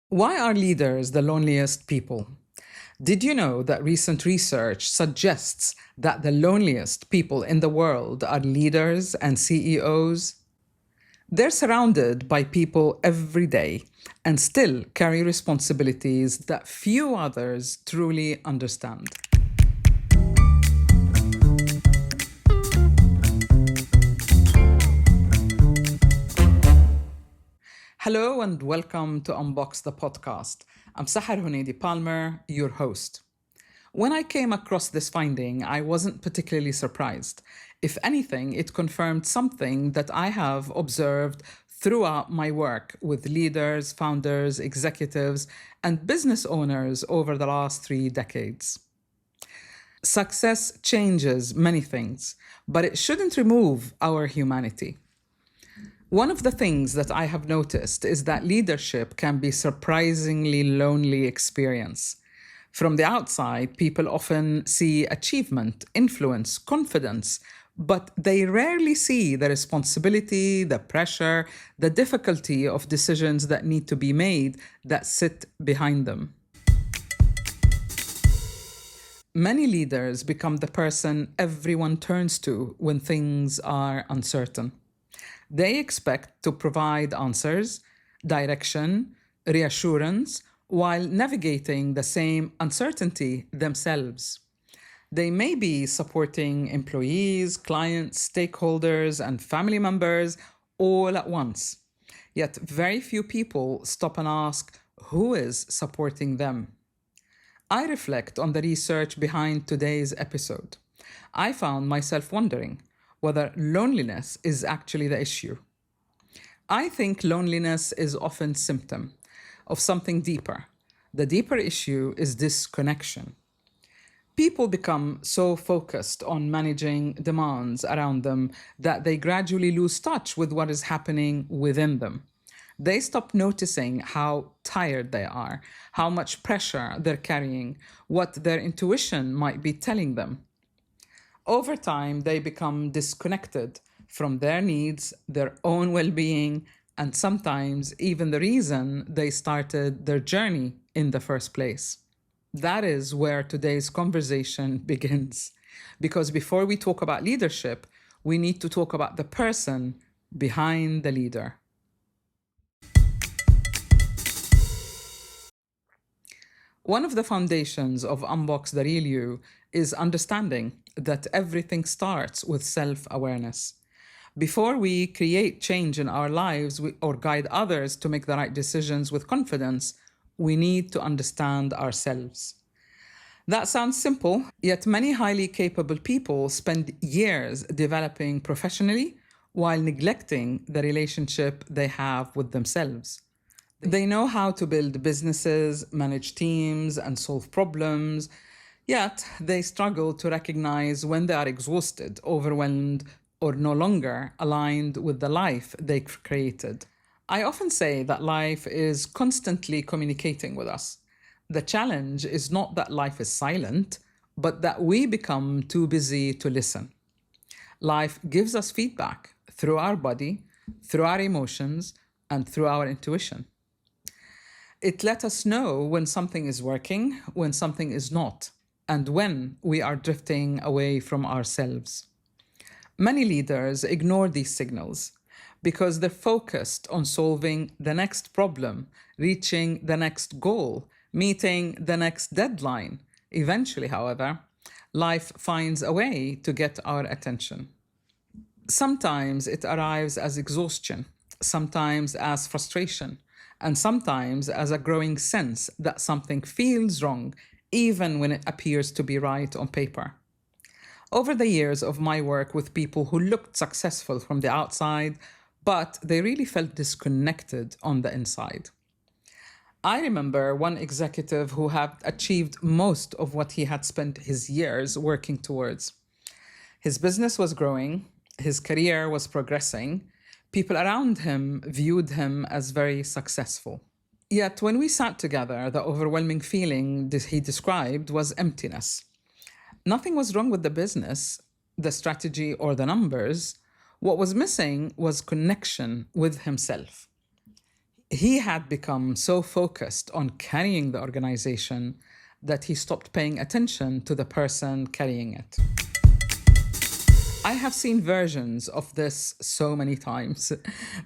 Why are leaders the loneliest people? Did you know that recent research suggests that the loneliest people in the world are leaders and CEOs? They're surrounded by people every day and still carry responsibilities that few others truly understand. Hello and welcome to Unbox the Podcast. I'm Sahar Huneidi Palmer, your host. When I came across this finding, I wasn't particularly surprised. If anything, it confirmed something that I have observed throughout my work with leaders, founders, executives, and business owners over the last 3 decades. Success changes many things, but it shouldn't remove our humanity. One of the things that I have noticed is that leadership can be surprisingly lonely experience. From the outside, people often see achievement, influence, confidence, but they rarely see the responsibility, the pressure, the difficulty of decisions that need to be made that sit behind them. Many leaders become the person everyone turns to when things are uncertain. They expect to provide answers, direction, reassurance, while navigating the same uncertainty themselves. They may be supporting employees, clients, stakeholders, and family members all at once. Yet very few people stop and ask, who is supporting them? I reflect on the research behind today's episode. I found myself wondering whether loneliness is actually the issue. I think loneliness is often a symptom of something deeper. The deeper issue is disconnection. People become so focused on managing demands around them that they gradually lose touch with what is happening within them. They stop noticing how tired they are, how much pressure they're carrying, what their intuition might be telling them. Over time, they become disconnected from their needs, their own well being, and sometimes even the reason they started their journey in the first place. That is where today's conversation begins. Because before we talk about leadership, we need to talk about the person behind the leader. One of the foundations of Unbox the Real You is understanding that everything starts with self-awareness. Before we create change in our lives or guide others to make the right decisions with confidence, we need to understand ourselves. That sounds simple, yet many highly capable people spend years developing professionally while neglecting the relationship they have with themselves. They know how to build businesses, manage teams, and solve problems, yet they struggle to recognize when they are exhausted, overwhelmed, or no longer aligned with the life they've created. I often say that life is constantly communicating with us. The challenge is not that life is silent, but that we become too busy to listen. Life gives us feedback through our body, through our emotions, and through our intuition. It lets us know when something is working, when something is not, and when we are drifting away from ourselves. Many leaders ignore these signals because they're focused on solving the next problem, reaching the next goal, meeting the next deadline. Eventually, however, life finds a way to get our attention. Sometimes it arrives as exhaustion, sometimes as frustration, and sometimes as a growing sense that something feels wrong, even when it appears to be right on paper. Over the years of my work with people who looked successful from the outside, but they really felt disconnected on the inside. I remember one executive who had achieved most of what he had spent his years working towards. His business was growing, his career was progressing, people around him viewed him as very successful. Yet when we sat together, the overwhelming feeling he described was emptiness. Nothing was wrong with the business, the strategy, or the numbers. What was missing was connection with himself. He had become so focused on carrying the organization that he stopped paying attention to the person carrying it. I have seen versions of this so many times.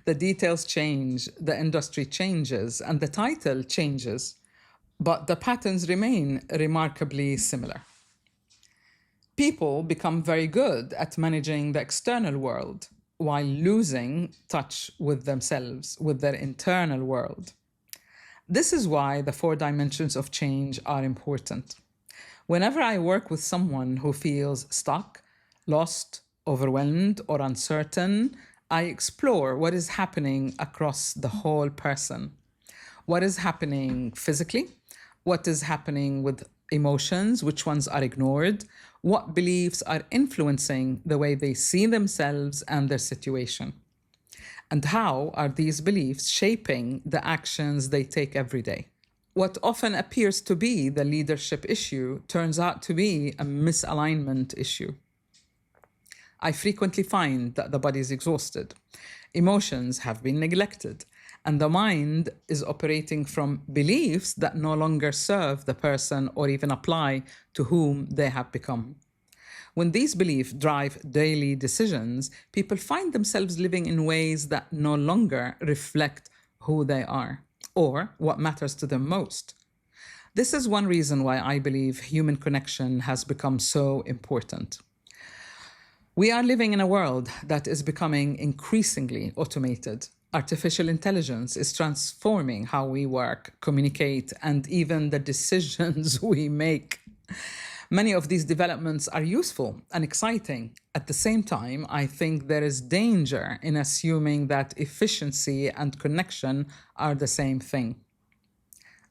The details change, the industry changes, and the title changes, but the patterns remain remarkably similar. People become very good at managing the external world while losing touch with themselves, with their internal world. This is why the 4 dimensions of change are important. Whenever I work with someone who feels stuck, lost, overwhelmed, or uncertain, I explore what is happening across the whole person. What is happening physically? What is happening with emotions? Which ones are ignored? What beliefs are influencing the way they see themselves and their situation? And how are these beliefs shaping the actions they take every day? What often appears to be the leadership issue turns out to be a misalignment issue. I frequently find that the body is exhausted, emotions have been neglected, and the mind is operating from beliefs that no longer serve the person or even apply to whom they have become. When these beliefs drive daily decisions, people find themselves living in ways that no longer reflect who they are or what matters to them most. This is one reason why I believe human connection has become so important. We are living in a world that is becoming increasingly automated. Artificial intelligence is transforming how we work, communicate, and even the decisions we make. Many of these developments are useful and exciting. At the same time, I think there is danger in assuming that efficiency and connection are the same thing.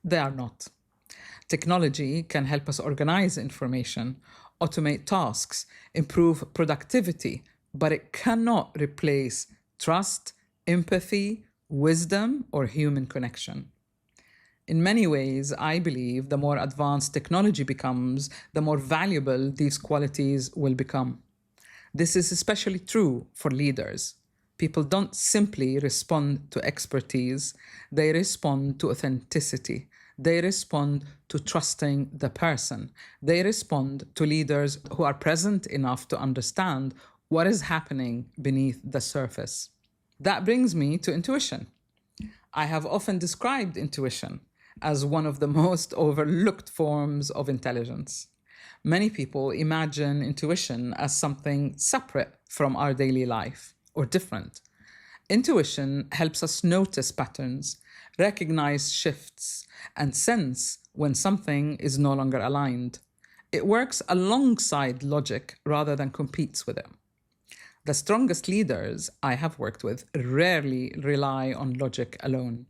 They are not. Technology can help us organize information, automate tasks, improve productivity, but it cannot replace trust, empathy, wisdom, or human connection. In many ways, I believe the more advanced technology becomes, the more valuable these qualities will become. This is especially true for leaders. People don't simply respond to expertise, they respond to authenticity. They respond to trusting the person. They respond to leaders who are present enough to understand what is happening beneath the surface. That brings me to intuition. I have often described intuition as one of the most overlooked forms of intelligence. Many people imagine intuition as something separate from our daily life or different. Intuition helps us notice patterns, recognize shifts, and sense when something is no longer aligned. It works alongside logic rather than competes with it. The strongest leaders I have worked with rarely rely on logic alone.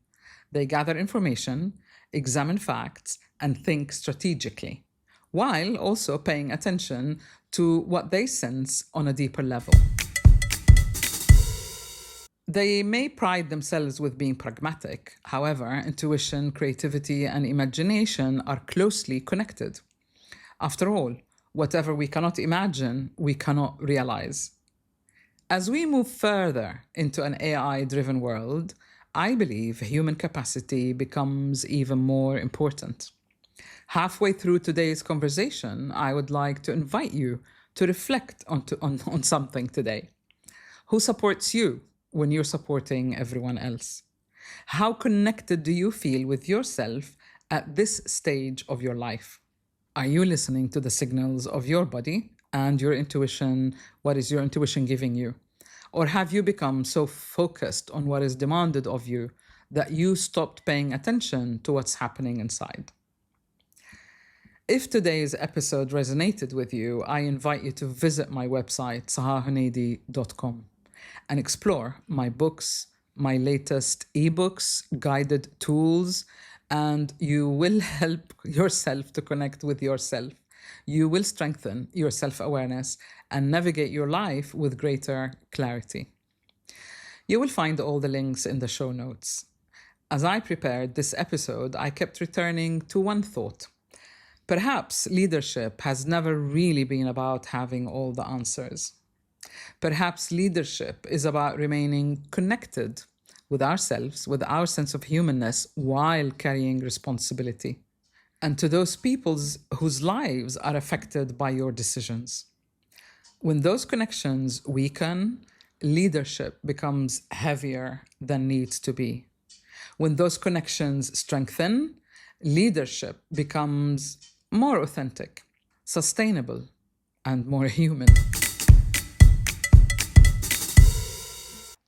They gather information, examine facts, and think strategically, while also paying attention to what they sense on a deeper level. They may pride themselves with being pragmatic. However, intuition, creativity, and imagination are closely connected. After all, whatever we cannot imagine, we cannot realize. As we move further into an AI-driven world, I believe human capacity becomes even more important. Halfway through today's conversation, I would like to invite you to reflect on something today. Who supports you when you're supporting everyone else? How connected do you feel with yourself at this stage of your life? Are you listening to the signals of your body and your intuition? What is your intuition giving you? Or have you become so focused on what is demanded of you that you stopped paying attention to what's happening inside? If today's episode resonated with you, I invite you to visit my website, saharhuneidi.com, and explore my books, my latest ebooks, guided tools, and you will help yourself to connect with yourself. You will strengthen your self-awareness and navigate your life with greater clarity. You will find all the links in the show notes. As I prepared this episode, I kept returning to one thought. Perhaps leadership has never really been about having all the answers. Perhaps leadership is about remaining connected with ourselves, with our sense of humanness, while carrying responsibility. And to those peoples whose lives are affected by your decisions. When those connections weaken, leadership becomes heavier than needs to be. When those connections strengthen, leadership becomes more authentic, sustainable, and more human.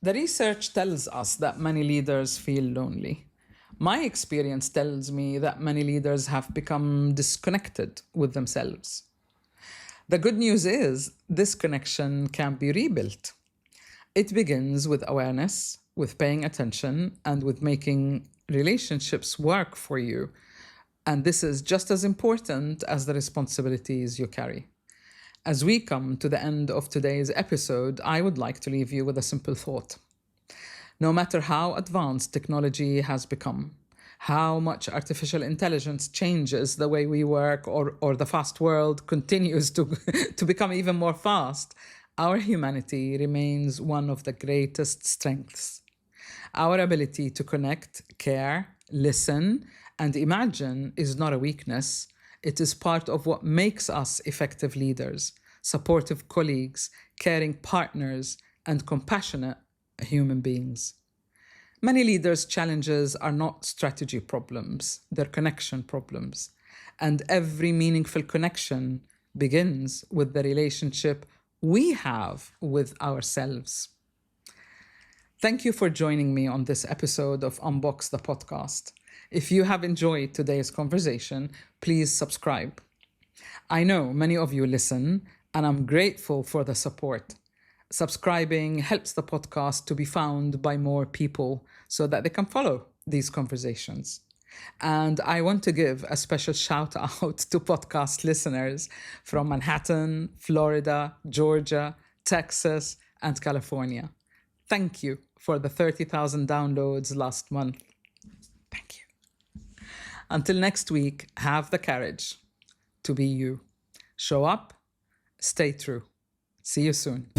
The research tells us that many leaders feel lonely. My experience tells me that many leaders have become disconnected with themselves. The good news is this connection can be rebuilt. It begins with awareness, with paying attention, and with making relationships work for you. And this is just as important as the responsibilities you carry. As we come to the end of today's episode, I would like to leave you with a simple thought. No matter how advanced technology has become, how much artificial intelligence changes the way we work, or the fast world continues to, to become even more fast, our humanity remains one of the greatest strengths. Our ability to connect, care, listen, and imagine is not a weakness. It is part of what makes us effective leaders, supportive colleagues, caring partners, and compassionate human beings. Many leaders' challenges are not strategy problems, they're connection problems. And every meaningful connection begins with the relationship we have with ourselves. Thank you for joining me on this episode of Unbox the Podcast. If you have enjoyed today's conversation, please subscribe. I know many of you listen, and I'm grateful for the support. Subscribing helps the podcast to be found by more people so that they can follow these conversations. And I want to give a special shout out to podcast listeners from Manhattan, Florida, Georgia, Texas, and California. Thank you for the 30,000 downloads last month. Thank you. Until next week, have the courage to be you. Show up, stay true. See you soon.